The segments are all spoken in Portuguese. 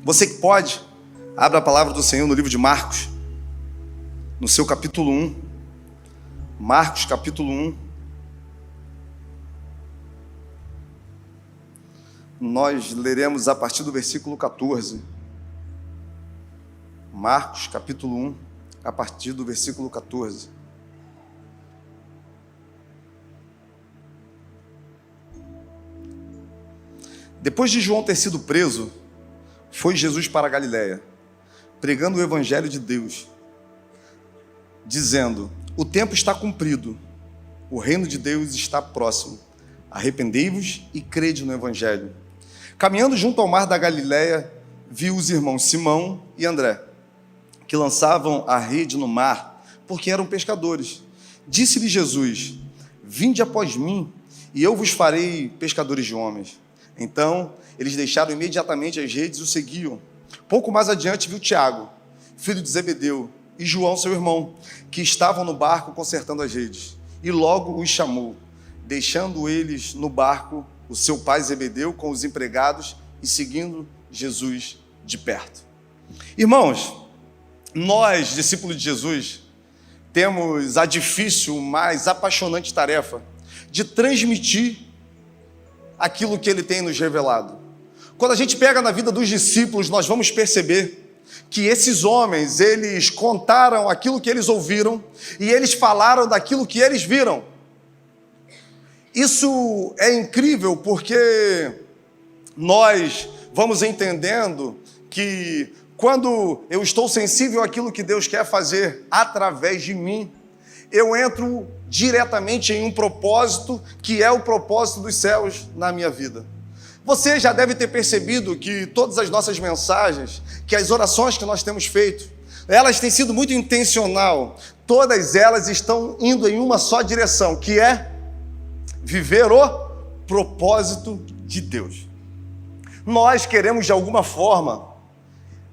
Você que pode, abra a palavra do Senhor no livro de Marcos, no seu capítulo 1. Marcos, capítulo 1. Nós leremos a partir do versículo 14. Marcos, capítulo 1, a partir do versículo 14. Depois de João ter sido preso, foi Jesus para a Galiléia, pregando o evangelho de Deus, dizendo: o tempo está cumprido, o reino de Deus está próximo, arrependei-vos e crede no evangelho. Caminhando junto ao mar da Galiléia, viu os irmãos Simão e André, que lançavam a rede no mar, porque eram pescadores. Disse-lhe Jesus: vinde após mim, e eu vos farei pescadores de homens. Então, eles deixaram imediatamente as redes e o seguiam. Pouco mais adiante viu Tiago, filho de Zebedeu, e João, seu irmão, que estavam no barco consertando as redes. E logo os chamou, deixando eles no barco, o seu pai Zebedeu com os empregados e seguindo Jesus de perto. Irmãos, nós, discípulos de Jesus, temos a difícil, mas apaixonante tarefa de transmitir aquilo que ele tem nos revelado. Quando a gente pega na vida dos discípulos, nós vamos perceber que esses homens, eles contaram aquilo que eles ouviram e eles falaram daquilo que eles viram. Isso é incrível porque nós vamos entendendo que quando eu estou sensível àquilo que Deus quer fazer através de mim, eu entro diretamente em um propósito que é o propósito dos céus na minha vida. Você já deve ter percebido que todas as nossas mensagens, que as orações que nós temos feito, elas têm sido muito intencional. Todas elas estão indo em uma só direção, que é viver o propósito de Deus. Nós queremos, de alguma forma,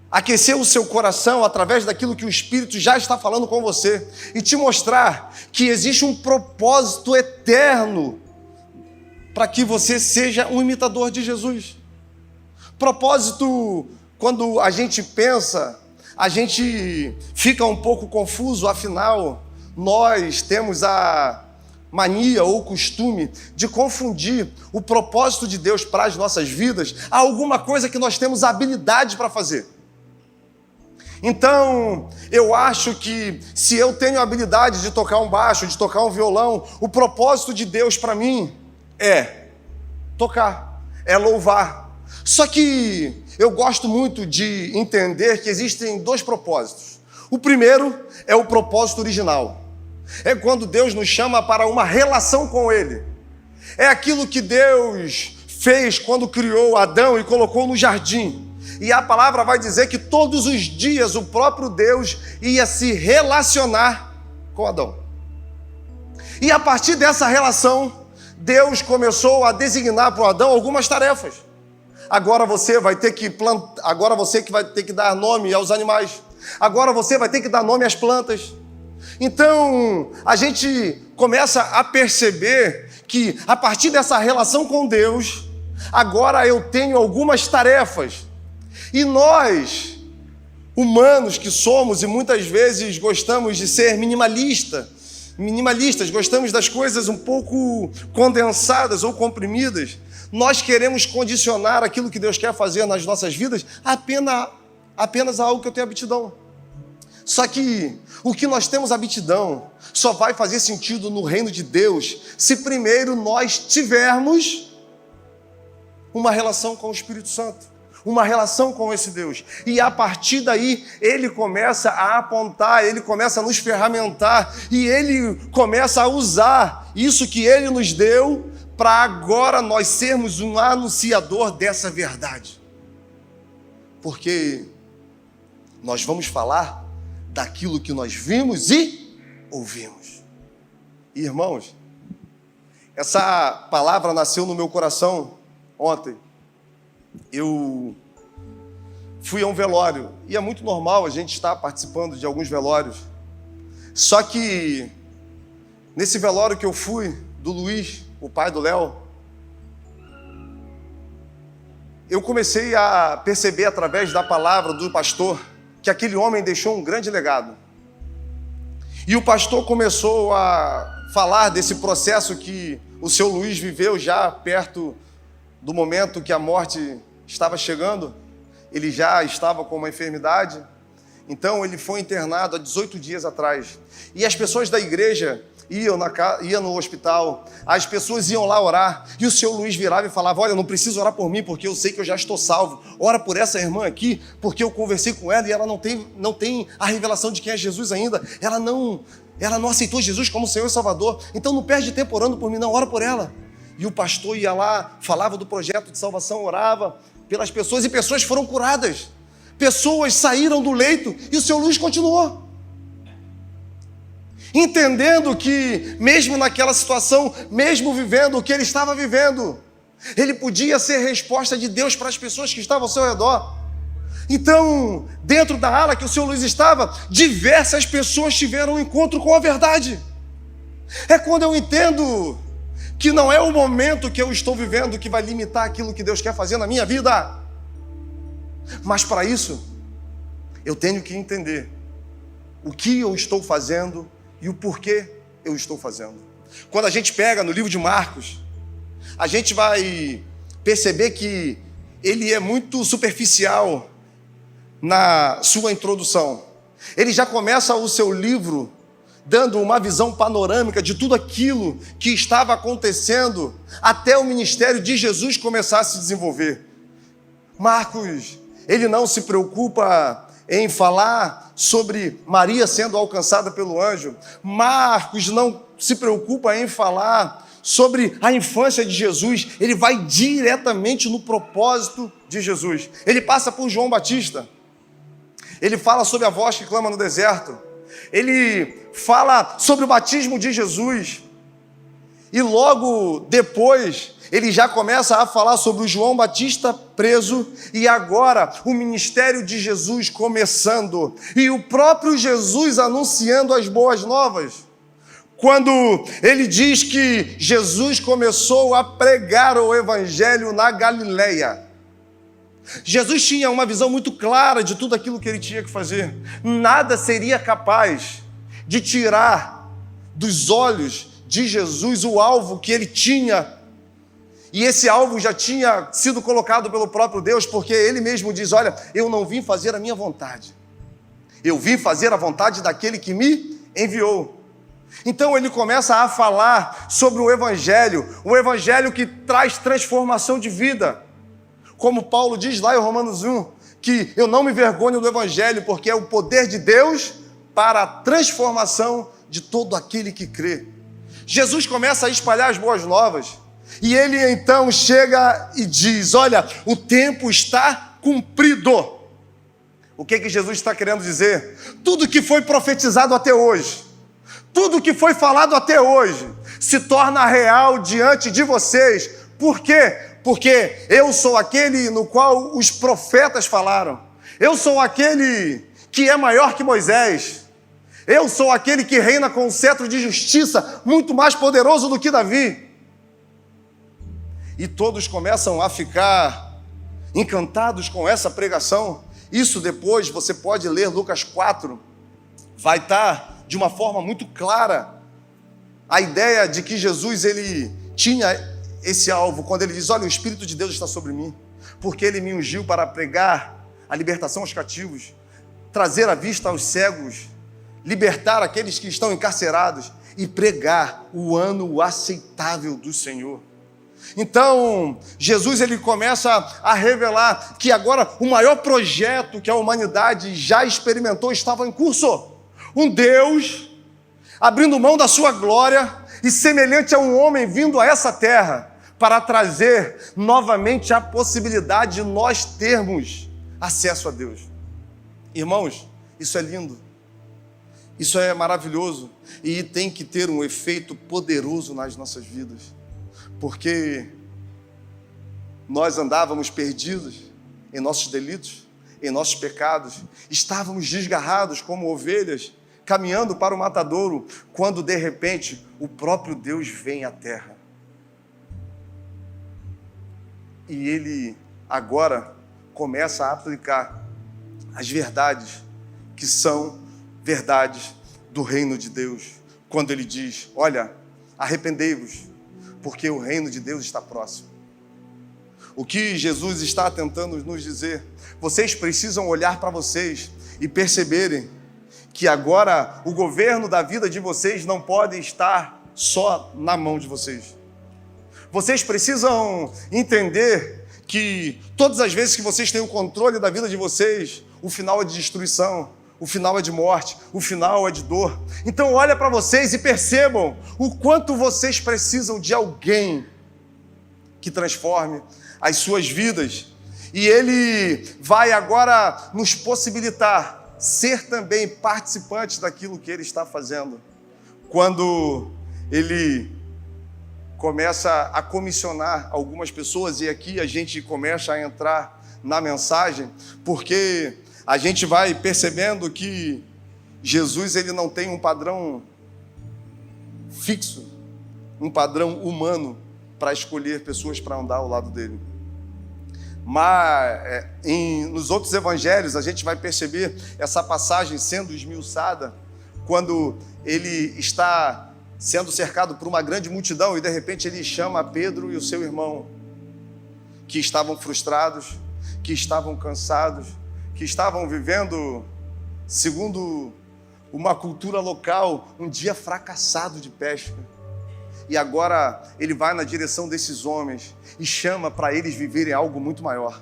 aquecer o seu coração através daquilo que o Espírito já está falando com você e te mostrar que existe um propósito eterno para que você seja um imitador de Jesus. Propósito, quando a gente pensa, a gente fica um pouco confuso, afinal, nós temos a mania ou costume de confundir o propósito de Deus para as nossas vidas a alguma coisa que nós temos habilidade para fazer. Então, eu acho que se eu tenho a habilidade de tocar um baixo, de tocar um violão, o propósito de Deus para mim é tocar, é louvar. Só que eu gosto muito de entender que existem dois propósitos. O primeiro é o propósito original. É quando Deus nos chama para uma relação com Ele. É aquilo que Deus fez quando criou Adão e colocou no jardim. E a palavra vai dizer que todos os dias o próprio Deus ia se relacionar com Adão. E a partir dessa relação, Deus começou a designar para o Adão algumas tarefas. Agora você vai ter que plantar, agora você que vai ter que dar nome aos animais. Agora você vai ter que dar nome às plantas. Então, a gente começa a perceber que a partir dessa relação com Deus, agora eu tenho algumas tarefas. E nós, humanos que somos e muitas vezes gostamos de ser minimalistas, gostamos das coisas um pouco condensadas ou comprimidas, nós queremos condicionar aquilo que Deus quer fazer nas nossas vidas apenas a algo que eu tenho aptidão. Só que o que nós temos aptidão só vai fazer sentido no reino de Deus se primeiro nós tivermos uma relação com o Espírito Santo. Uma relação com esse Deus. E a partir daí, Ele começa a apontar, Ele começa a nos ferramentar e Ele começa a usar isso que Ele nos deu para agora nós sermos um anunciador dessa verdade. Porque nós vamos falar daquilo que nós vimos e ouvimos. E, irmãos, essa palavra nasceu no meu coração ontem. Eu fui a um velório, e é muito normal a gente estar participando de alguns velórios. Só que, nesse velório que eu fui, do Luiz, o pai do Léo, eu comecei a perceber através da palavra do pastor que aquele homem deixou um grande legado. E o pastor começou a falar desse processo que o seu Luiz viveu já perto do momento que a morte estava chegando. Ele já estava com uma enfermidade, então ele foi internado há 18 dias atrás. E as pessoas da igreja iam no hospital, as pessoas iam lá orar, e o seu Luiz virava e falava: olha, não precisa orar por mim, porque eu sei que eu já estou salvo. Ora por essa irmã aqui, porque eu conversei com ela e ela não tem a revelação de quem é Jesus ainda. Ela não aceitou Jesus como Senhor e Salvador, então não perde tempo orando por mim, não, ora por ela. E o pastor ia lá, falava do projeto de salvação, orava pelas pessoas, e pessoas foram curadas. Pessoas saíram do leito e o seu Luiz continuou. Entendendo que, mesmo naquela situação, mesmo vivendo o que ele estava vivendo, ele podia ser resposta de Deus para as pessoas que estavam ao seu redor. Então, dentro da ala que o seu Luiz estava, diversas pessoas tiveram um encontro com a verdade. É quando eu entendo que não é o momento que eu estou vivendo que vai limitar aquilo que Deus quer fazer na minha vida. Mas para isso, eu tenho que entender o que eu estou fazendo e o porquê eu estou fazendo. Quando a gente pega no livro de Marcos, a gente vai perceber que ele é muito superficial na sua introdução. Ele já começa o seu livro dando uma visão panorâmica de tudo aquilo que estava acontecendo até o ministério de Jesus começar a se desenvolver. Marcos, ele não se preocupa em falar sobre Maria sendo alcançada pelo anjo. Marcos não se preocupa em falar sobre a infância de Jesus. Ele vai diretamente no propósito de Jesus. Ele passa por João Batista. Ele fala sobre a voz que clama no deserto. Ele fala sobre o batismo de Jesus. E logo depois, ele já começa a falar sobre o João Batista preso e agora o ministério de Jesus começando. E o próprio Jesus anunciando as boas novas. Quando ele diz que Jesus começou a pregar o evangelho na Galileia. Jesus tinha uma visão muito clara de tudo aquilo que ele tinha que fazer. Nada seria capaz de tirar dos olhos de Jesus o alvo que ele tinha. E esse alvo já tinha sido colocado pelo próprio Deus, porque ele mesmo diz: olha, eu não vim fazer a minha vontade. Eu vim fazer a vontade daquele que me enviou. Então ele começa a falar sobre o evangelho que traz transformação de vida. Como Paulo diz lá em Romanos 1, que eu não me envergonho do evangelho, porque é o poder de Deus para a transformação de todo aquele que crê. Jesus começa a espalhar as boas novas, e ele então chega e diz: olha, o tempo está cumprido. O que Jesus está querendo dizer? Tudo que foi profetizado até hoje, tudo que foi falado até hoje, se torna real diante de vocês. Por quê? Porque eu sou aquele no qual os profetas falaram. Eu sou aquele que é maior que Moisés. Eu sou aquele que reina com um cetro de justiça, muito mais poderoso do que Davi. E todos começam a ficar encantados com essa pregação. Isso depois você pode ler Lucas 4. Vai estar de uma forma muito clara a ideia de que Jesus ele tinha esse alvo, quando ele diz: olha, o Espírito de Deus está sobre mim, porque ele me ungiu para pregar a libertação aos cativos, trazer a vista aos cegos, libertar aqueles que estão encarcerados e pregar o ano aceitável do Senhor. Então, Jesus ele começa a revelar que agora o maior projeto que a humanidade já experimentou estava em curso. Um Deus abrindo mão da sua glória e semelhante a um homem vindo a essa terra para trazer novamente a possibilidade de nós termos acesso a Deus. Irmãos, isso é lindo, isso é maravilhoso e tem que ter um efeito poderoso nas nossas vidas, porque nós andávamos perdidos em nossos delitos, em nossos pecados, estávamos desgarrados como ovelhas, caminhando para o matadouro, quando de repente o próprio Deus vem à terra. E ele agora começa a aplicar as verdades que são verdades do reino de Deus. Quando ele diz, olha, arrependei-vos, porque o reino de Deus está próximo. O que Jesus está tentando nos dizer, vocês precisam olhar para vocês e perceberem que agora o governo da vida de vocês não pode estar só na mão de vocês. Vocês precisam entender que todas as vezes que vocês têm o controle da vida de vocês, o final é de destruição, o final é de morte, o final é de dor. Então olha para vocês e percebam o quanto vocês precisam de alguém que transforme as suas vidas. E ele vai agora nos possibilitar ser também participantes daquilo que ele está fazendo. Quando ele começa a comissionar algumas pessoas, e aqui a gente começa a entrar na mensagem, porque a gente vai percebendo que Jesus ele não tem um padrão fixo, um padrão humano para escolher pessoas para andar ao lado dele. Mas nos outros evangelhos a gente vai perceber essa passagem sendo esmiuçada quando ele está sendo cercado por uma grande multidão e de repente ele chama Pedro e o seu irmão, que estavam frustrados, que estavam cansados, que estavam vivendo, segundo uma cultura local, um dia fracassado de pesca. E agora ele vai na direção desses homens e chama para eles viverem algo muito maior.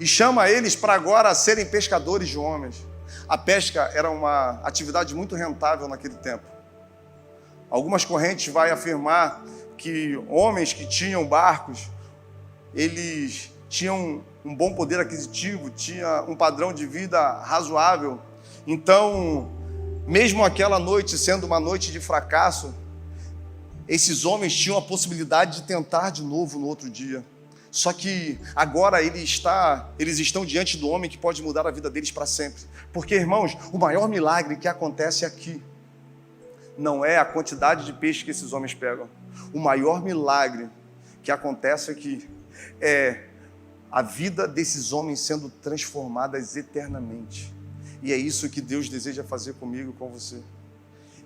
E chama eles para agora serem pescadores de homens. A pesca era uma atividade muito rentável naquele tempo. Algumas correntes vão afirmar que homens que tinham barcos, eles tinham um bom poder aquisitivo, tinham um padrão de vida razoável. Então, mesmo aquela noite sendo uma noite de fracasso, esses homens tinham a possibilidade de tentar de novo no outro dia. Só que agora eles estão diante do homem que pode mudar a vida deles para sempre. Porque, irmãos, o maior milagre que acontece aqui não é a quantidade de peixe que esses homens pegam. O maior milagre que acontece aqui é a vida desses homens sendo transformadas eternamente. E é isso que Deus deseja fazer comigo e com você.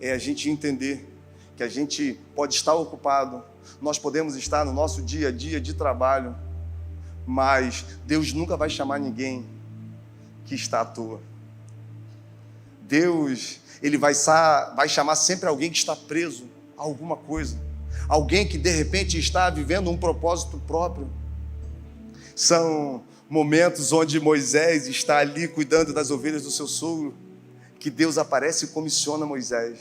É a gente entender que a gente pode estar ocupado, nós podemos estar no nosso dia a dia de trabalho, mas Deus nunca vai chamar ninguém que está à toa. Deus, Ele vai chamar sempre alguém que está preso a alguma coisa, alguém que de repente está vivendo um propósito próprio. São momentos onde Moisés está ali cuidando das ovelhas do seu sogro, que Deus aparece e comissiona Moisés.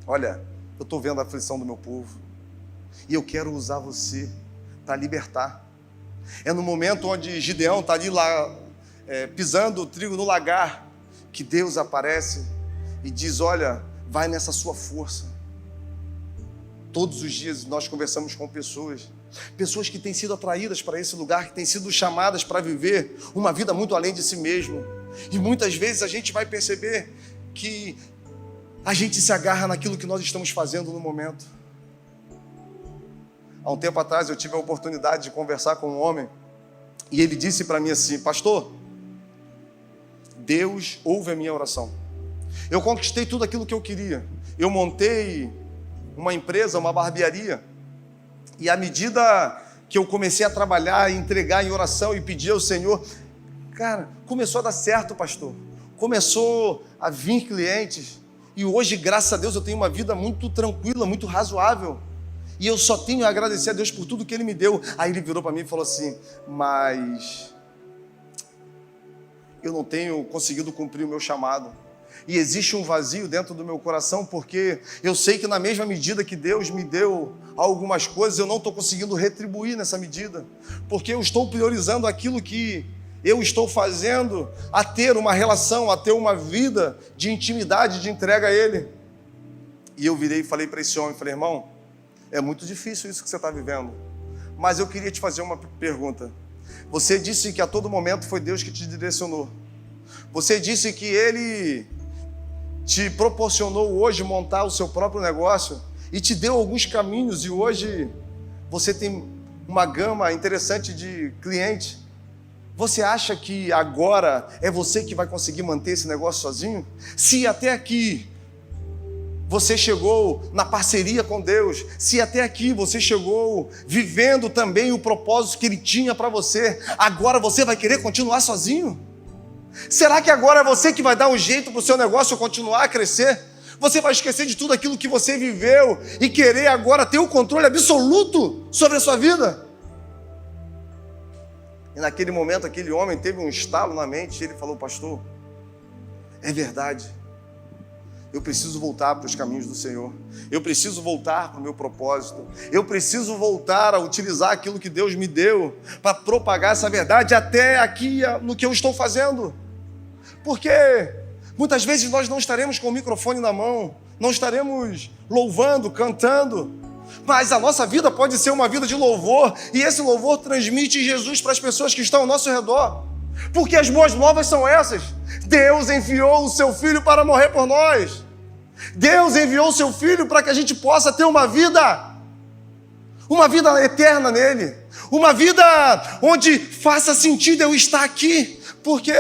Olha, eu estou vendo a aflição do meu povo e eu quero usar você para libertar. É no momento onde Gideão está ali lá, pisando o trigo no lagar, que Deus aparece e diz, olha, vai nessa sua força. Todos os dias nós conversamos com pessoas que têm sido atraídas para esse lugar, que têm sido chamadas para viver uma vida muito além de si mesmo. E muitas vezes a gente vai perceber que a gente se agarra naquilo que nós estamos fazendo no momento. Há um tempo atrás eu tive a oportunidade de conversar com um homem e ele disse para mim assim, pastor, Deus ouve a minha oração. Eu conquistei tudo aquilo que eu queria. Eu montei uma empresa, uma barbearia, e à medida que eu comecei a trabalhar, entregar em oração e pedir ao Senhor, cara, começou a dar certo, pastor. Começou a vir clientes. E hoje, graças a Deus, eu tenho uma vida muito tranquila, muito razoável. E eu só tenho a agradecer a Deus por tudo que Ele me deu. Aí ele virou para mim e falou assim, mas eu não tenho conseguido cumprir o meu chamado. E existe um vazio dentro do meu coração, porque eu sei que na mesma medida que Deus me deu algumas coisas, eu não estou conseguindo retribuir nessa medida. Porque eu estou priorizando aquilo que eu estou fazendo a ter uma relação, a ter uma vida de intimidade, de entrega a Ele. E eu virei e falei para esse homem, falei, irmão, é muito difícil isso que você está vivendo, mas eu queria te fazer uma pergunta. Você disse que a todo momento foi Deus que te direcionou. Você disse que Ele te proporcionou hoje montar o seu próprio negócio e te deu alguns caminhos, e hoje você tem uma gama interessante de clientes. Você acha que agora é você que vai conseguir manter esse negócio sozinho? Se até aqui você chegou na parceria com Deus, se até aqui você chegou vivendo também o propósito que Ele tinha para você, agora você vai querer continuar sozinho? Será que agora é você que vai dar um jeito para o seu negócio continuar a crescer? Você vai esquecer de tudo aquilo que você viveu e querer agora ter o controle absoluto sobre a sua vida? E naquele momento, aquele homem teve um estalo na mente e ele falou: pastor, é verdade. Eu preciso voltar para os caminhos do Senhor. Eu preciso voltar para o meu propósito. Eu preciso voltar a utilizar aquilo que Deus me deu para propagar essa verdade até aqui no que eu estou fazendo. Porque muitas vezes nós não estaremos com o microfone na mão, não estaremos louvando, cantando, mas a nossa vida pode ser uma vida de louvor, e esse louvor transmite Jesus para as pessoas que estão ao nosso redor. Porque as boas novas são essas: Deus enviou o seu Filho para morrer por nós. Deus enviou o seu Filho para que a gente possa ter uma vida eterna nele, uma vida onde faça sentido eu estar aqui, porque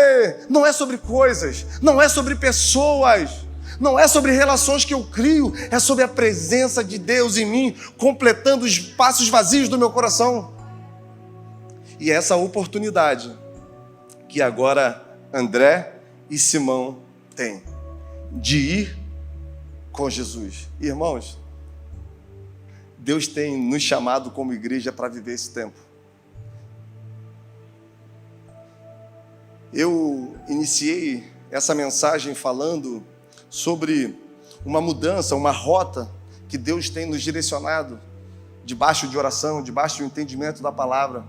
não é sobre coisas, não é sobre pessoas, não é sobre relações que eu crio, é sobre a presença de Deus em mim, completando os espaços vazios do meu coração. E é essa oportunidade que agora André e Simão têm de ir com Jesus. Irmãos, Deus tem nos chamado como igreja para viver esse tempo. Eu iniciei essa mensagem falando sobre uma mudança, uma rota que Deus tem nos direcionado debaixo de oração, debaixo do entendimento da palavra,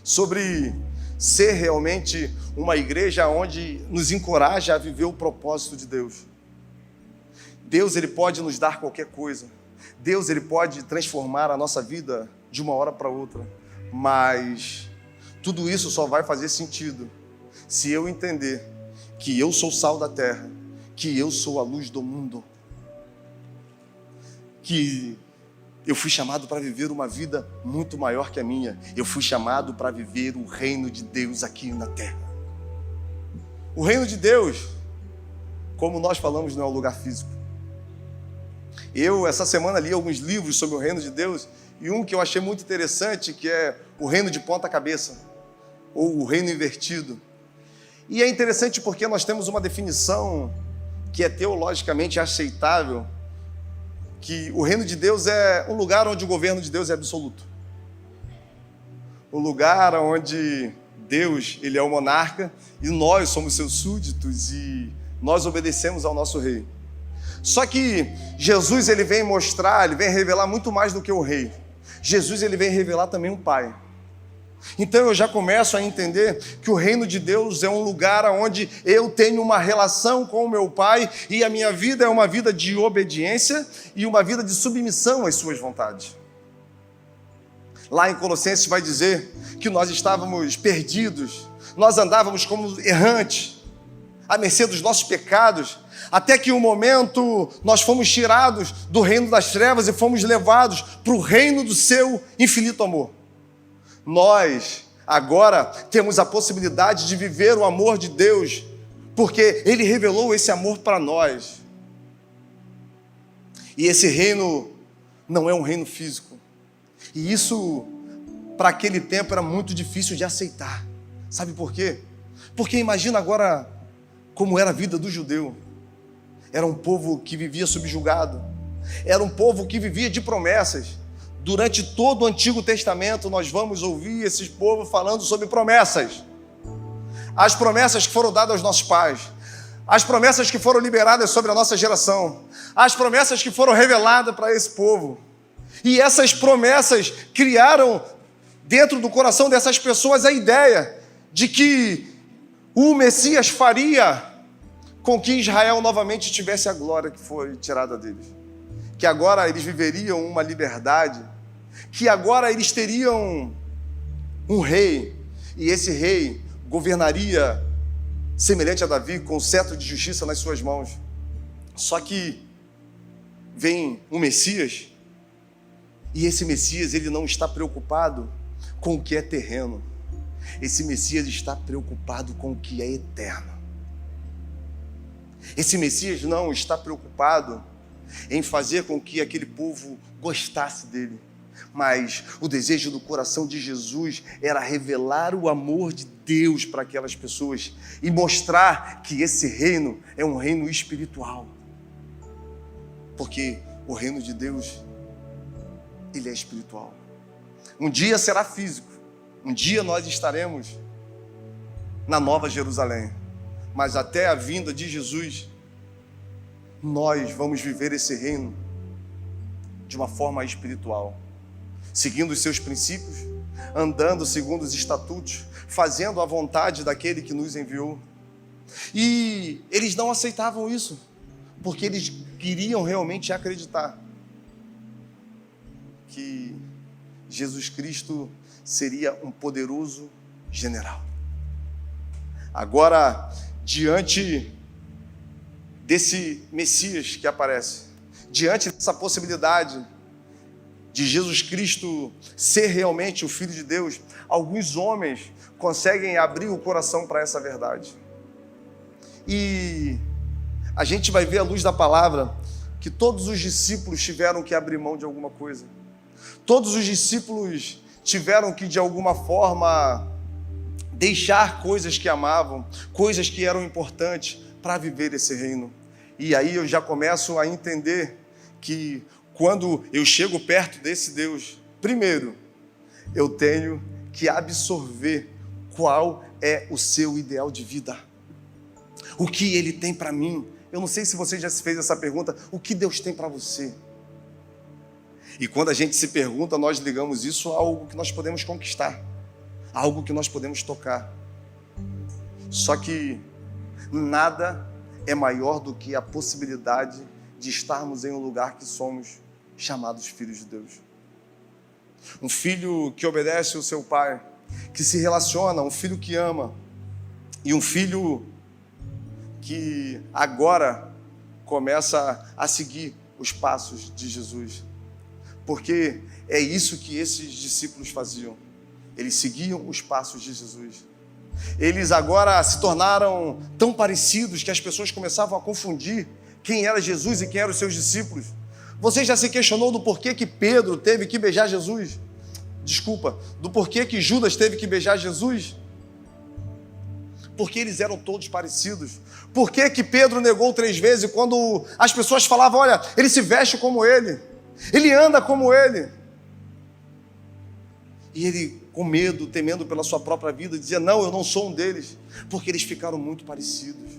sobre ser realmente uma igreja onde nos encoraja a viver o propósito de Deus. Deus, Ele pode nos dar qualquer coisa. Deus, Ele pode transformar a nossa vida de uma hora para outra. Mas tudo isso só vai fazer sentido se eu entender que eu sou o sal da terra, que eu sou a luz do mundo, que eu fui chamado para viver uma vida muito maior que a minha. Eu fui chamado para viver o reino de Deus aqui na terra. O reino de Deus, como nós falamos, não é um lugar físico. Eu, essa semana, li alguns livros sobre o reino de Deus, e um que eu achei muito interessante, que é o reino de ponta cabeça, ou o reino invertido. E é interessante porque nós temos uma definição que é teologicamente aceitável, que o reino de Deus é um lugar onde o governo de Deus é absoluto. O lugar onde Deus, Ele é o monarca, e nós somos seus súditos, e nós obedecemos ao nosso rei. Só que Jesus, Ele vem mostrar, Ele vem revelar muito mais do que o rei. Jesus, Ele vem revelar também o Pai. Então eu já começo a entender que o reino de Deus é um lugar onde eu tenho uma relação com o meu Pai, e a minha vida é uma vida de obediência e uma vida de submissão às suas vontades. Lá em Colossenses vai dizer que nós estávamos perdidos, nós andávamos como errantes, à mercê dos nossos pecados, até que um momento nós fomos tirados do reino das trevas e fomos levados para o reino do seu infinito amor. Nós agora temos a possibilidade de viver o amor de Deus, porque Ele revelou esse amor para nós. E esse reino não é um reino físico. E isso, para aquele tempo, era muito difícil de aceitar. Sabe por quê? Porque imagina agora como era a vida do judeu. Era um povo que vivia subjugado. Era um povo que vivia de promessas. Durante todo o Antigo Testamento, nós vamos ouvir esse povo falando sobre promessas. As promessas que foram dadas aos nossos pais. As promessas que foram liberadas sobre a nossa geração. As promessas que foram reveladas para esse povo. E essas promessas criaram dentro do coração dessas pessoas a ideia de que o Messias faria com que Israel novamente tivesse a glória que foi tirada deles. Que agora eles viveriam uma liberdade, que agora eles teriam um rei, e esse rei governaria semelhante a Davi, com o cetro de justiça nas suas mãos. Só que vem um Messias, E esse Messias, ele não está preocupado com o que é terreno. Esse Messias está preocupado com o que é eterno. Esse Messias não está preocupado em fazer com que aquele povo gostasse dele. Mas o desejo do coração de Jesus era revelar o amor de Deus para aquelas pessoas e mostrar que esse reino é um reino espiritual. Porque o reino de Deus, ele é espiritual. Um dia será físico. Um dia nós estaremos na Nova Jerusalém. Mas até a vinda de Jesus, nós vamos viver esse reino de uma forma espiritual, seguindo os seus princípios, andando segundo os estatutos, fazendo a vontade daquele que nos enviou. E eles não aceitavam isso, porque eles queriam realmente acreditar que Jesus Cristo seria um poderoso general. Agora, diante desse Messias que aparece, diante dessa possibilidade de Jesus Cristo ser realmente o Filho de Deus, alguns homens conseguem abrir o coração para essa verdade. E a gente vai ver à luz da palavra que todos os discípulos tiveram que abrir mão de alguma coisa. Todos os discípulos tiveram que, de alguma forma, deixar coisas que amavam, coisas que eram importantes para viver esse reino. E aí eu já começo a entender que quando eu chego perto desse Deus, primeiro, eu tenho que absorver qual é o seu ideal de vida. O que Ele tem para mim. Eu não sei se você já se fez essa pergunta, o que Deus tem para você? E quando a gente se pergunta, nós ligamos isso a algo que nós podemos conquistar, a algo que nós podemos tocar. Só que nada é maior do que a possibilidade de estarmos em um lugar que somos chamados filhos de Deus. Um filho que obedece ao seu pai, que se relaciona, um filho que ama, e um filho que agora começa a seguir os passos de Jesus. Porque é isso que esses discípulos faziam. Eles seguiam os passos de Jesus. Eles agora se tornaram tão parecidos que as pessoas começavam a confundir quem era Jesus e quem eram os seus discípulos. Você já se questionou do porquê que Pedro teve que beijar Jesus? Desculpa, do porquê que Judas teve que beijar Jesus? Porque eles eram todos parecidos. Por que que Pedro negou 3 vezes quando as pessoas falavam, olha, ele se veste como ele, ele anda como ele? E ele, com medo, temendo pela sua própria vida, dizia, não, eu não sou um deles, porque eles ficaram muito parecidos.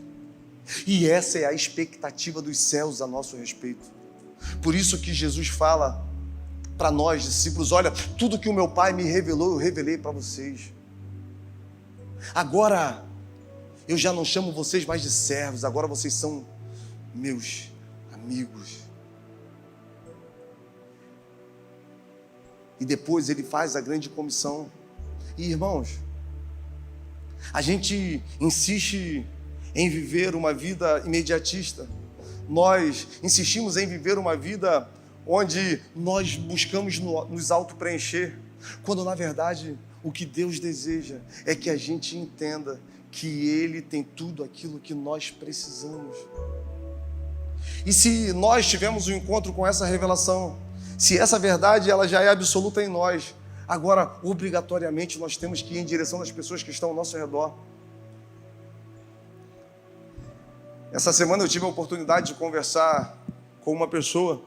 E essa é a expectativa dos céus a nosso respeito. Por isso que Jesus fala para nós, discípulos, olha, tudo que o meu Pai me revelou, eu revelei para vocês. Agora, eu já não chamo vocês mais de servos, agora vocês são meus amigos. E depois ele faz a grande comissão. E irmãos, a gente insiste em viver uma vida imediatista. Nós insistimos em viver uma vida onde nós buscamos nos auto-preencher, quando na verdade o que Deus deseja é que a gente entenda que Ele tem tudo aquilo que nós precisamos. E se nós tivermos um encontro com essa revelação, se essa verdade ela já é absoluta em nós, agora obrigatoriamente nós temos que ir em direção das pessoas que estão ao nosso redor. Essa semana eu tive a oportunidade de conversar com uma pessoa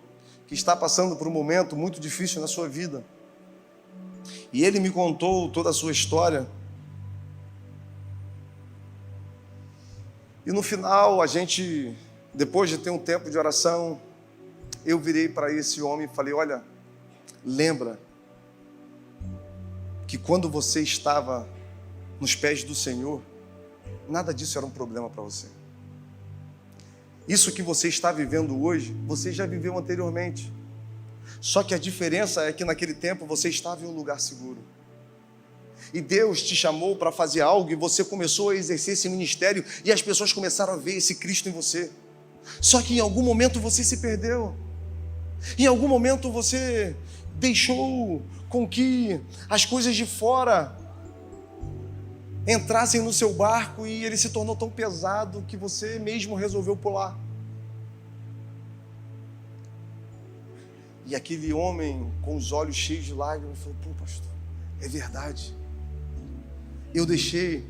que está passando por um momento muito difícil na sua vida. E ele me contou toda a sua história. E no final, depois de ter um tempo de oração, eu virei para esse homem e falei, olha, lembra que quando você estava nos pés do Senhor, nada disso era um problema para você. Isso que você está vivendo hoje, você já viveu anteriormente. Só que a diferença é que naquele tempo você estava em um lugar seguro. E Deus te chamou para fazer algo e você começou a exercer esse ministério e as pessoas começaram a ver esse Cristo em você. Só que em algum momento você se perdeu. Em algum momento você deixou com que as coisas de fora entrassem no seu barco e ele se tornou tão pesado que você mesmo resolveu pular. E aquele homem com os olhos cheios de lágrimas falou: pô, pastor, é verdade. Eu deixei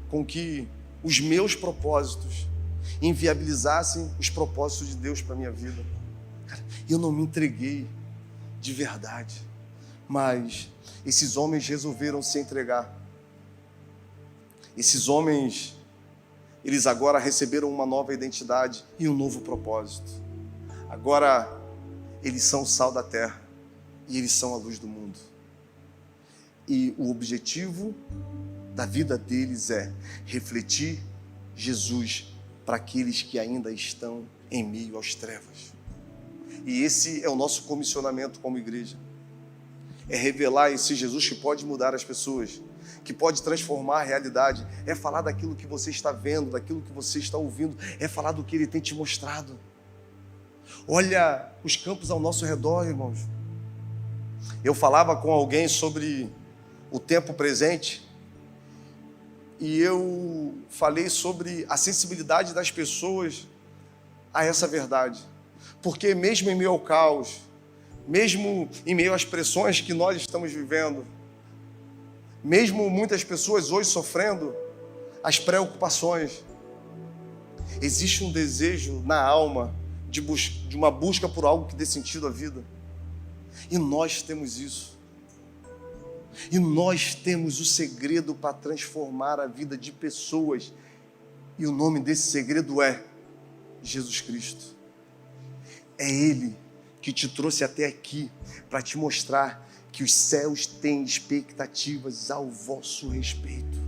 com que os meus propósitos inviabilizassem os propósitos de Deus para a minha vida. Cara, eu não me entreguei de verdade, mas esses homens resolveram se entregar. Esses homens, eles agora receberam uma nova identidade e um novo propósito. Agora, eles são o sal da terra e eles são a luz do mundo. E o objetivo da vida deles é refletir Jesus para aqueles que ainda estão em meio às trevas. E esse é o nosso comissionamento como igreja. É revelar esse Jesus que pode mudar as pessoas, que pode transformar a realidade. É falar daquilo que você está vendo, daquilo que você está ouvindo. É falar do que Ele tem te mostrado. Olha os campos ao nosso redor, irmãos. Eu falava com alguém sobre o tempo presente e eu falei sobre a sensibilidade das pessoas a essa verdade. Porque mesmo em meio ao caos, mesmo em meio às pressões que nós estamos vivendo, mesmo muitas pessoas hoje sofrendo as preocupações, existe um desejo na alma de uma busca por algo que dê sentido à vida. E nós temos isso. E nós temos o segredo para transformar a vida de pessoas. E o nome desse segredo é Jesus Cristo. É Ele que te trouxe até aqui para te mostrar que os céus têm expectativas ao vosso respeito.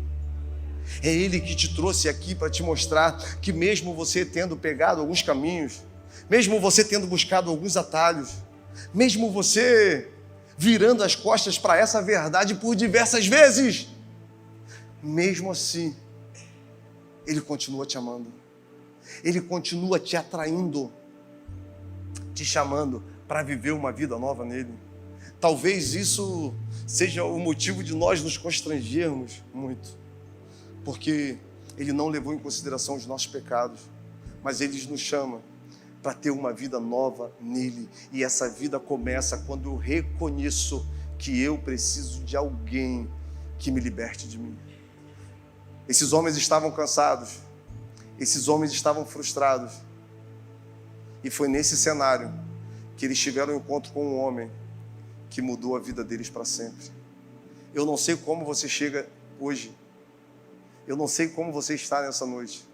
É Ele que te trouxe aqui para te mostrar que mesmo você tendo pegado alguns caminhos, mesmo você tendo buscado alguns atalhos, mesmo você virando as costas para essa verdade por diversas vezes, mesmo assim, Ele continua te amando. Ele continua te atraindo, te chamando para viver uma vida nova nele. Talvez isso seja o motivo de nós nos constrangermos muito, porque Ele não levou em consideração os nossos pecados, mas Ele nos chama para ter uma vida nova nele. E essa vida começa quando eu reconheço que eu preciso de alguém que me liberte de mim. Esses homens estavam cansados, esses homens estavam frustrados, e foi nesse cenário que eles tiveram um encontro com um homem que mudou a vida deles para sempre. Eu não sei como você chega hoje, eu não sei como você está nessa noite,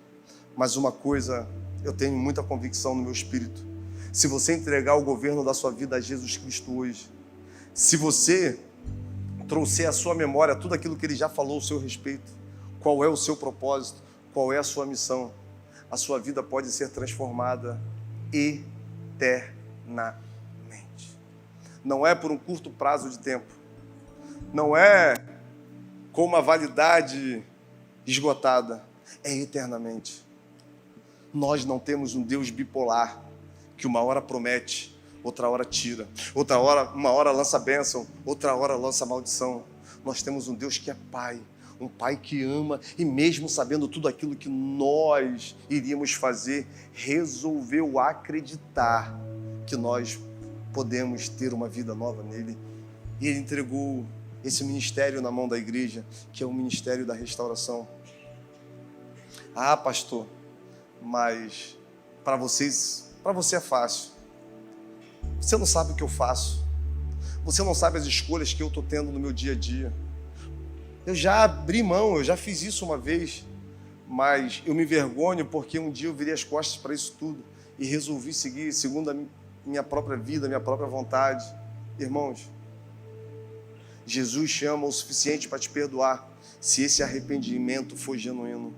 mas uma coisa eu tenho muita convicção no meu espírito: se você entregar o governo da sua vida a Jesus Cristo hoje, se você trouxer à sua memória tudo aquilo que Ele já falou ao seu respeito, qual é o seu propósito, qual é a sua missão, a sua vida pode ser transformada eternamente. Não é por um curto prazo de tempo, não é com uma validade esgotada, é eternamente. Nós não temos um Deus bipolar, que uma hora promete, outra hora tira, uma hora lança bênção, outra hora lança maldição. Nós temos um Deus que é Pai, um Pai que ama, e mesmo sabendo tudo aquilo que nós iríamos fazer, resolveu acreditar que nós podemos ter uma vida nova nele. E Ele entregou esse ministério na mão da igreja, que é o ministério da restauração. Ah, pastor, mas para você é fácil. Você não sabe o que eu faço. Você não sabe as escolhas que eu estou tendo no meu dia a dia. Eu já abri mão, eu já fiz isso uma vez, mas eu me envergonho porque um dia eu virei as costas para isso tudo e resolvi seguir segundo a minha própria vida, a minha própria vontade. Irmãos, Jesus te ama o suficiente para te perdoar se esse arrependimento for genuíno.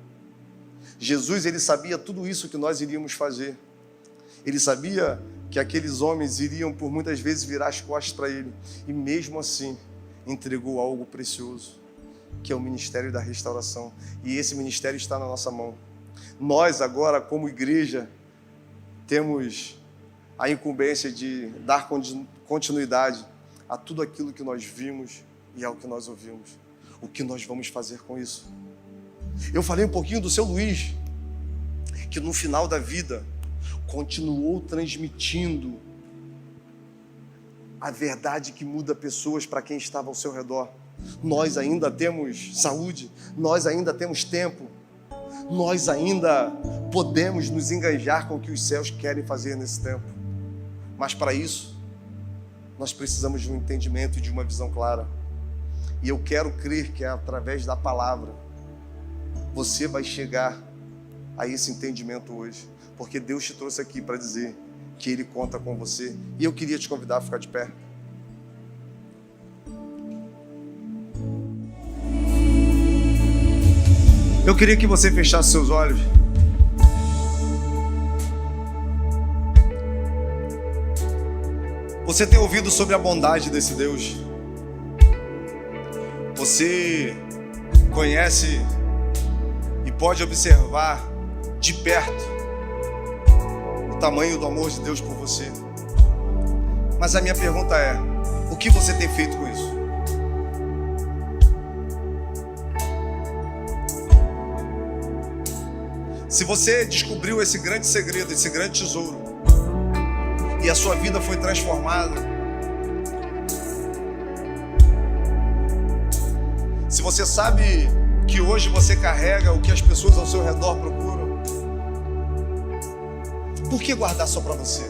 Jesus, Ele sabia tudo isso que nós iríamos fazer. Ele sabia que aqueles homens iriam por muitas vezes virar as costas para Ele. E mesmo assim, entregou algo precioso, que é o ministério da restauração. E esse ministério está na nossa mão. Nós agora, como igreja, temos a incumbência de dar continuidade a tudo aquilo que nós vimos e ao que nós ouvimos. O que nós vamos fazer com isso? Eu falei um pouquinho do seu Luiz, que no final da vida continuou transmitindo a verdade que muda pessoas para quem estava ao seu redor. Nós ainda temos saúde, nós ainda temos tempo, nós ainda podemos nos engajar com o que os céus querem fazer nesse tempo. Mas para isso, nós precisamos de um entendimento e de uma visão clara. E eu quero crer que através da palavra, você vai chegar a esse entendimento hoje. Porque Deus te trouxe aqui para dizer que Ele conta com você. E eu queria te convidar a ficar de pé. Eu queria que você fechasse seus olhos. Você tem ouvido sobre a bondade desse Deus? Você conhece e pode observar de perto o tamanho do amor de Deus por você. Mas a minha pergunta é: o que você tem feito com isso? Se você descobriu esse grande segredo, esse grande tesouro, e a sua vida foi transformada, se você sabe que hoje você carrega o que as pessoas ao seu redor procuram, por que guardar só para você?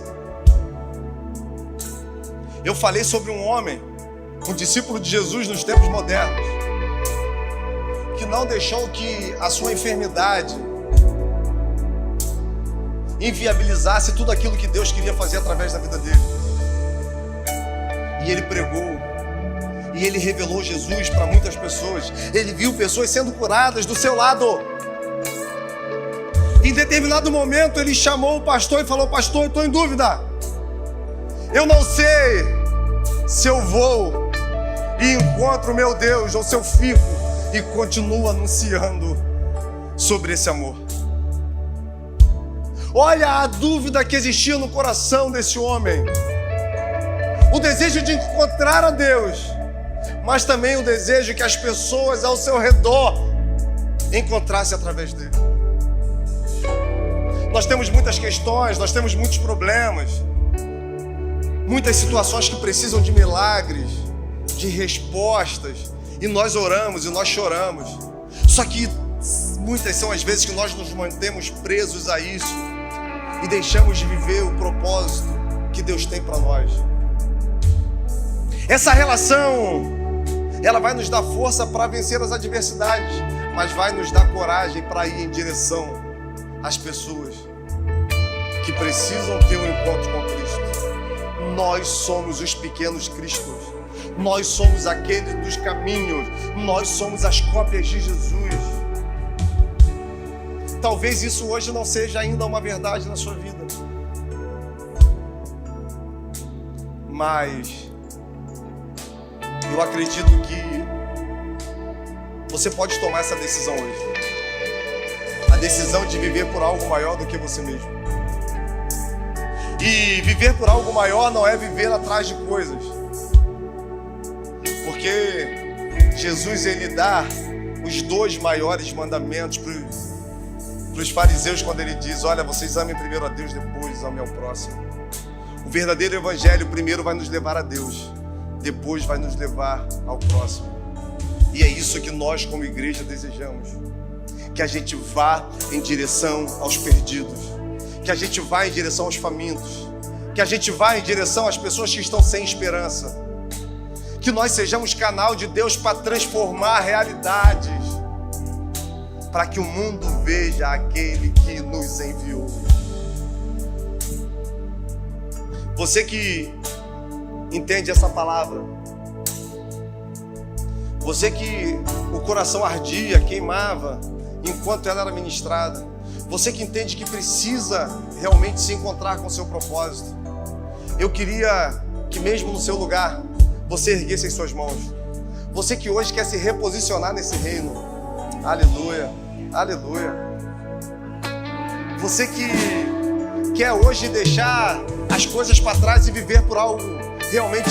Eu falei sobre um homem, um discípulo de Jesus nos tempos modernos, que não deixou que a sua enfermidade inviabilizasse tudo aquilo que Deus queria fazer através da vida dele. E ele pregou, e ele revelou Jesus para muitas pessoas. Ele viu pessoas sendo curadas do seu lado. Em determinado momento ele chamou o pastor e falou: pastor, eu estou em dúvida, eu não sei se eu vou e encontro o meu Deus ou se eu fico e continuo anunciando sobre esse amor. Olha a dúvida que existia no coração desse homem. O desejo de encontrar a Deus, mas também o desejo que as pessoas ao seu redor encontrassem através dele. Nós temos muitas questões, nós temos muitos problemas, muitas situações que precisam de milagres, de respostas, e nós oramos e nós choramos. Só que muitas são as vezes que nós nos mantemos presos a isso e deixamos de viver o propósito que Deus tem para nós. Essa relação, ela vai nos dar força para vencer as adversidades, mas vai nos dar coragem para ir em direção às pessoas que precisam ter um encontro com Cristo. Nós somos os pequenos Cristos, nós somos aqueles dos caminhos, nós somos as cópias de Jesus. Talvez isso hoje não seja ainda uma verdade na sua vida, mas eu acredito que você pode tomar essa decisão hoje. A decisão de viver por algo maior do que você mesmo. E viver por algo maior não é viver atrás de coisas. Porque Jesus, ele dá os 2 maiores mandamentos para os fariseus quando ele diz: olha, vocês amem primeiro a Deus, depois amem ao próximo. O verdadeiro evangelho primeiro vai nos levar a Deus, depois vai nos levar ao próximo. E é isso que nós como igreja desejamos, que a gente vá em direção aos perdidos, que a gente vá em direção aos famintos, que a gente vá em direção às pessoas que estão sem esperança, que nós sejamos canal de Deus para transformar realidades, para que o mundo veja aquele que nos enviou. Você que entende essa palavra, você que o coração ardia, queimava enquanto ela era ministrada, você que entende que precisa realmente se encontrar com o seu propósito, eu queria que mesmo no seu lugar você erguesse as suas mãos. Você que hoje quer se reposicionar nesse reino, aleluia, aleluia. Você que quer hoje deixar as coisas para trás e viver por algo realmente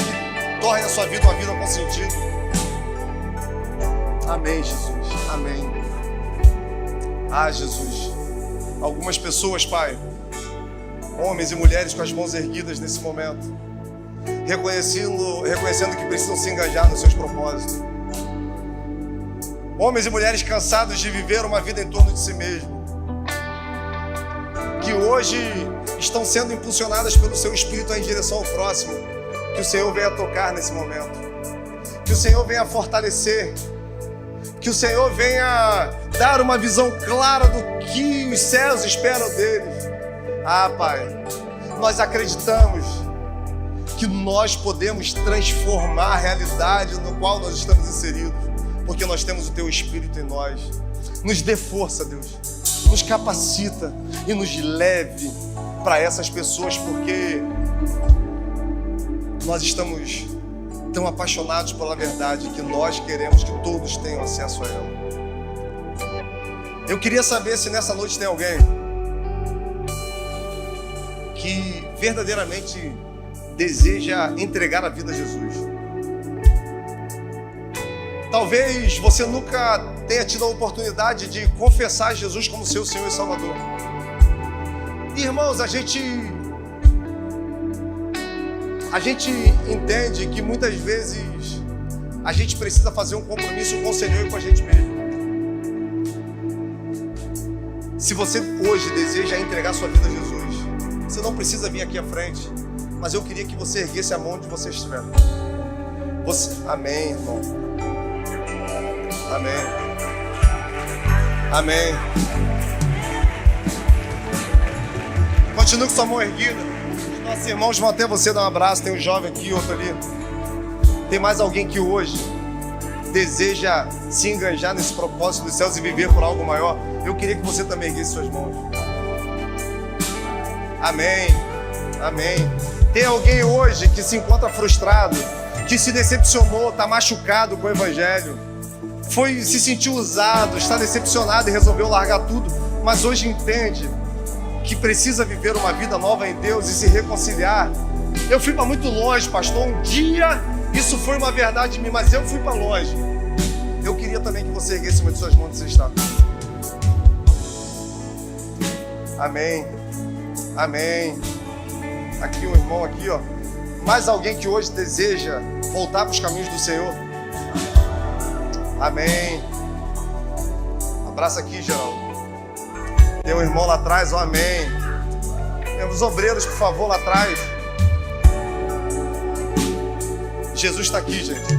torne a sua vida uma vida com sentido. Amém, Jesus. Amém. Ah, Jesus. Algumas pessoas, Pai, homens e mulheres com as mãos erguidas nesse momento, reconhecendo que precisam se engajar nos seus propósitos. Homens e mulheres cansados de viver uma vida em torno de si mesmo, que hoje estão sendo impulsionadas pelo seu Espírito em direção ao próximo. Que o Senhor venha tocar nesse momento, que o Senhor venha fortalecer, que o Senhor venha dar uma visão clara do que os céus esperam deles. Ah, Pai, nós acreditamos que nós podemos transformar a realidade no qual nós estamos inseridos, porque nós temos o Teu Espírito em nós. Nos dê força, Deus, nos capacita e nos leve para essas pessoas, porque nós estamos tão apaixonados pela verdade que nós queremos que todos tenham acesso a ela. Eu queria saber se nessa noite tem alguém que verdadeiramente deseja entregar a vida a Jesus. Talvez você nunca tenha tido a oportunidade de confessar Jesus como seu Senhor e Salvador. Irmãos, a gente entende que muitas vezes a gente precisa fazer um compromisso com o Senhor e com a gente mesmo. Se você hoje deseja entregar sua vida a Jesus, você não precisa vir aqui à frente, mas eu queria que você erguesse a mão onde você estiver. Amém, irmão. Amém. Amém. Continue com sua mão erguida. Nossos irmãos vão até você dar um abraço. Tem um jovem aqui, outro ali. Tem mais alguém que hoje deseja se enganjar nesse propósito dos céus e viver por algo maior? Eu queria que você também erguesse suas mãos. Amém. Amém. Tem alguém hoje que se encontra frustrado, que se decepcionou, está machucado com o Evangelho, se sentiu usado, está decepcionado e resolveu largar tudo, mas hoje entende que precisa viver uma vida nova em Deus e se reconciliar. Eu fui para muito longe, pastor. Um dia isso foi uma verdade em mim, mas eu fui para longe. Eu queria também que você erguesse uma de suas mãos onde você está. Amém. Amém. Aqui um irmão aqui, ó. Mais alguém que hoje deseja voltar para os caminhos do Senhor? Amém. Abraça aqui, Geraldo. Tem um irmão lá atrás, ó, amém. Tem os obreiros, por favor, lá atrás. Jesus está aqui, gente.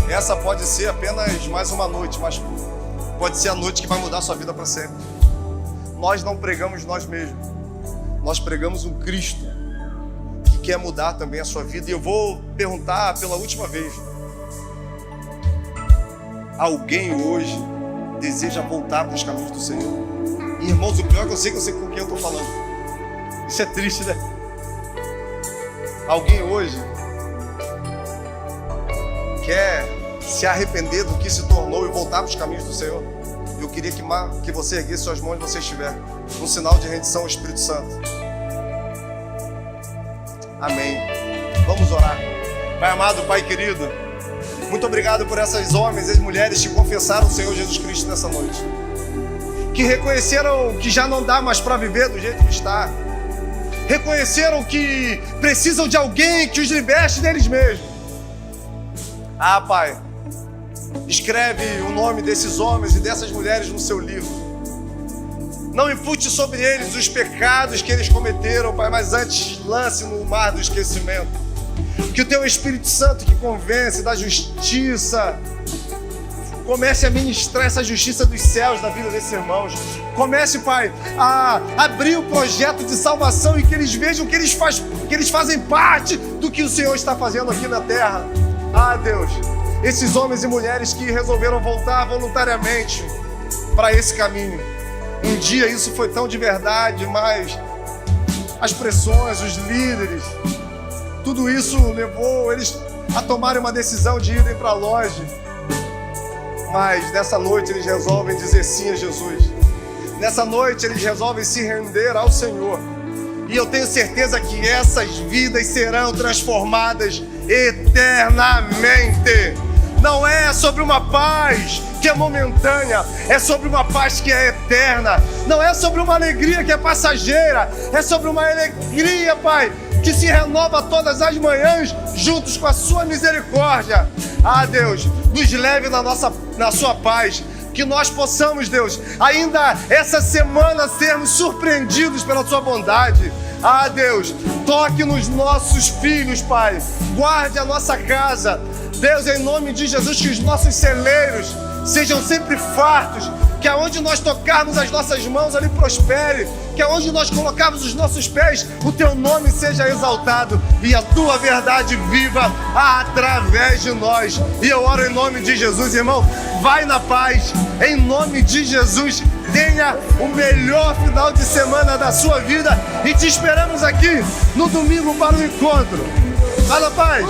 Essa pode ser apenas mais uma noite, mas pode ser a noite que vai mudar a sua vida para sempre. Nós não pregamos nós mesmos. Nós pregamos um Cristo que quer mudar também a sua vida. E eu vou perguntar pela última vez. Alguém hoje deseja voltar para os caminhos do Senhor? E, irmãos, o pior é que eu sei com quem eu estou falando. Isso é triste, né? Alguém hoje quer se arrepender do que se tornou e voltar para os caminhos do Senhor? Eu queria que você erguesse suas mãos onde você estiver, um sinal de rendição ao Espírito Santo. Amém. Vamos orar. Pai amado, Pai querido, muito obrigado por essas homens e mulheres que confessaram o Senhor Jesus Cristo nessa noite, que reconheceram que já não dá mais para viver do jeito que está, reconheceram que precisam de alguém que os liberte deles mesmos. Ah, Pai, escreve o nome desses homens e dessas mulheres no seu livro. Não impute sobre eles os pecados que eles cometeram, Pai, mas antes lance no mar do esquecimento. Que o Teu Espírito Santo, que convence da justiça, comece a ministrar essa justiça dos céus na vida desses irmãos. Comece, Pai, a abrir o projeto de salvação e que eles vejam que eles fazem parte do que o Senhor está fazendo aqui na terra. Ah, Deus, esses homens e mulheres que resolveram voltar voluntariamente para esse caminho. Um dia isso foi tão de verdade, mas as pressões, os líderes, tudo isso levou eles a tomarem uma decisão de irem para longe. Mas nessa noite eles resolvem dizer sim a Jesus. Nessa noite eles resolvem se render ao Senhor. E eu tenho certeza que essas vidas serão transformadas eternamente. Não é sobre uma paz que é momentânea, é sobre uma paz que é eterna. Não é sobre uma alegria que é passageira, é sobre uma alegria, Pai, que se renova todas as manhãs, juntos com a sua misericórdia. Ah, Deus, nos leve na sua paz. Que nós possamos, Deus, ainda essa semana sermos surpreendidos pela sua bondade. Ah, Deus, toque nos nossos filhos, Pai. Guarde a nossa casa. Deus, em nome de Jesus, que os nossos celeiros sejam sempre fartos. Que aonde nós tocarmos as nossas mãos, ali prospere. Que aonde nós colocarmos os nossos pés, o Teu nome seja exaltado e a Tua verdade viva através de nós. E eu oro em nome de Jesus, irmão. Vai na paz, em nome de Jesus. Tenha o melhor final de semana da sua vida e te esperamos aqui no domingo para o encontro. Vai na paz.